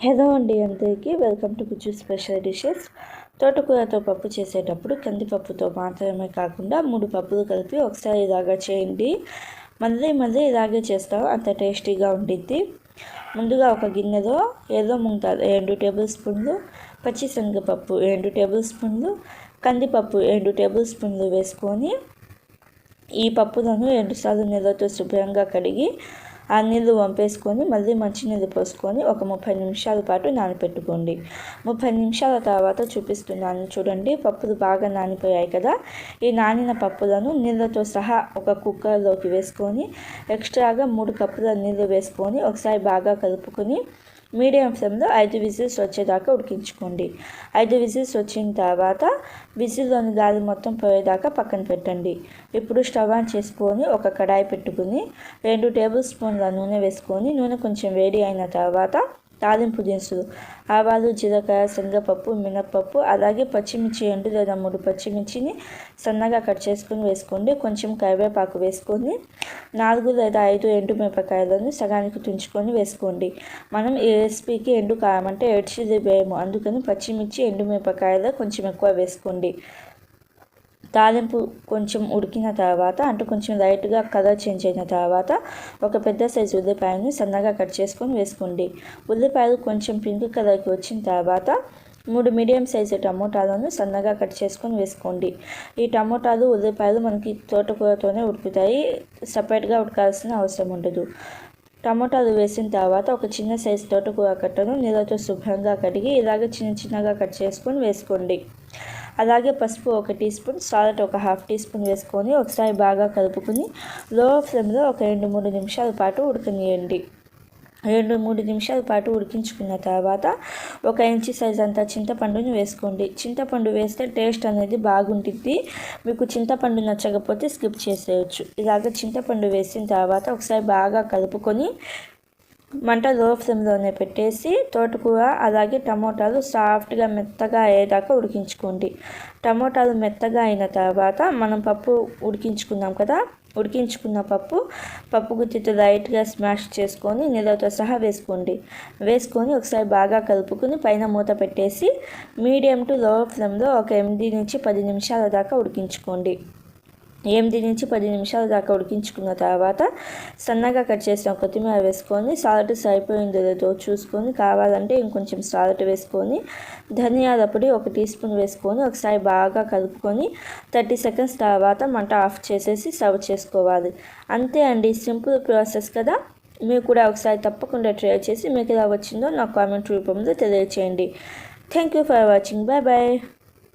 Hello అండి, అందరికీ welcome to గుజ్జు స్పెషల్ డిషెస్. తోటకూరతో పప్పు చేసేటప్పుడు కందిపప్పుతో మాత్రమే కాకుండా 3 పప్పులు కలిపి ఒకసారి ఇలాగా చేయండి. మళ్ళీ ఇలాగే చేస్తాం, అంత టేస్టీగా ఉండిద్ది. ముందుగా ఒక గిన్నెలో ఎర్ర మూంగ 2 టేబుల్ స్పూన్లు, పచ్చిశనగపప్పు 2 టేబుల్ స్పూన్లు, కందిపప్పు 2 టేబుల్ స్పూన్లు వేసుకొని ఈ పప్పులను 2 సార్లు నీళ్ళతో శుభ్రంగా కడిగి ఆ నీళ్ళు వంపేసుకొని మళ్ళీ మంచినీళ్ళు పోసుకొని ఒక 30 నిమిషాల పాటు నానబెట్టుకోండి. 30 నిమిషాల తర్వాత చూపిస్తున్నాను చూడండి. పప్పులు బాగా నానిపోయాయి కదా. ఈ నానిన పప్పులను నీళ్ళతో సహా ఒక కుక్కర్లోకి వేసుకొని ఎక్స్ట్రాగా 3 కప్పుల నీళ్ళు వేసుకొని ఒకసారి బాగా కలుపుకొని మీడియం ఫ్లేమ్లో 5 విజిల్స్ వచ్చేదాకా ఉడికించుకోండి. 5 విజిల్స్ వచ్చిన తర్వాత విజిల్లోని గాలి మొత్తం పోయేదాకా పక్కన పెట్టండి. ఇప్పుడు స్టవ్ ఆన్ చేసుకొని ఒక కడాయి పెట్టుకుని 2 టేబుల్ స్పూన్ల నూనె వేసుకొని నూనె కొంచెం వేడి అయిన తర్వాత తాలింపు దినుసులు ఆవాలు, జీలకర్ర, శనగపప్పు, మినప్పప్పు, అలాగే పచ్చిమిర్చి 2 లేదా 3 పచ్చిమిర్చిని సన్నగా కట్ చేసుకొని వేసుకోండి. కొంచెం కరివేపాకు వేసుకొని 4 లేదా 5 ఎండుమిరపకాయలను సగానికి తుంచుకొని వేసుకోండి. మనం ఈ రెసిపీకి ఎండు కారం అంటే ఎడ్చిది వేయము, అందుకని పచ్చిమిర్చి, ఎండుమిరపకాయలు కొంచెం ఎక్కువ వేసుకోండి. తాలింపు కొంచెం ఉడికిన తర్వాత అంటే కొంచెం లైట్గా కలర్ చేంజ్ అయిన తర్వాత ఒక పెద్ద సైజు ఉల్లిపాయను సన్నగా కట్ చేసుకొని వేసుకోండి. ఉల్లిపాయలు కొంచెం పింక్ కలర్కి వచ్చిన తర్వాత 3 మీడియం సైజు టమోటాలను సన్నగా కట్ చేసుకొని వేసుకోండి. ఈ టమోటాలు, ఉల్లిపాయలు మనకి తోటకూరతోనే ఉడుకుతాయి, సపరేట్గా ఉడకాల్సిన అవసరం ఉండదు. టమోటాలు వేసిన తర్వాత ఒక చిన్న సైజు తోటకూర కట్టను నీళ్ళతో శుభ్రంగా కడిగి ఇలాగ చిన్నగా కట్ చేసుకొని వేసుకోండి. అలాగే పసుపు 1 టీ స్పూన్, సాల్ట్ ఒక 1/2 టీ స్పూన్ వేసుకొని ఒకసారి బాగా కలుపుకొని లో ఫ్లేమ్లో ఒక 2-3 నిమిషాల పాటు ఉడకనియండి. 2-3 నిమిషాల పాటు ఉడికించుకున్న తర్వాత 1 ఇంచు సైజ్ అంతా చింతపండుని వేసుకోండి. చింతపండు వేస్తే టేస్ట్ అనేది బాగుంటుంది. మీకు చింతపండు నచ్చకపోతే స్కిప్ చేసేయచ్చు. ఇలాగ చింతపండు వేసిన తర్వాత ఒకసారి బాగా కలుపుకొని మంట లో ఫ్లేమ్లోనే పెట్టేసి తోటకూర అలాగే టమోటాలు సాఫ్ట్గా మెత్తగా అయ్యేదాకా ఉడికించుకోండి. టమోటాలు మెత్తగా అయిన తర్వాత మనం పప్పు ఉడికించుకున్నాం కదా, ఉడికించుకున్న పప్పు గుత్తితో లైట్గా స్మాష్ చేసుకొని నీళ్ళతో సహా వేసుకొని ఒకసారి బాగా కలుపుకొని పైన మూత పెట్టేసి మీడియం టు లో ఫ్లేమ్లో ఒక 8-10 నిమిషాల దాకా ఉడికించుకోండి. 8-10 నిమిషాల దాకా ఉడికించుకున్న తర్వాత సన్నగా కట్ చేసిన కొత్తిమీర వేసుకొని సాల్ట్ సరిపోయిందో లేదో చూసుకొని కావాలంటే ఇంకొంచెం సాల్ట్ వేసుకొని ధనియాల పొడి 1 టీ స్పూన్ వేసుకొని ఒకసారి బాగా కలుపుకొని 30 సెకండ్స్ తర్వాత మంట ఆఫ్ చేసేసి సర్వ్ చేసుకోవాలి. అంతే అండి, సింపుల్ ప్రాసెస్ కదా. మీరు కూడా ఒకసారి తప్పకుండా ట్రై చేసి మీకు ఎలా వచ్చిందో నాకు కామెంట్ రూపంలో తెలియచేయండి. Thank you for watching. Bye bye.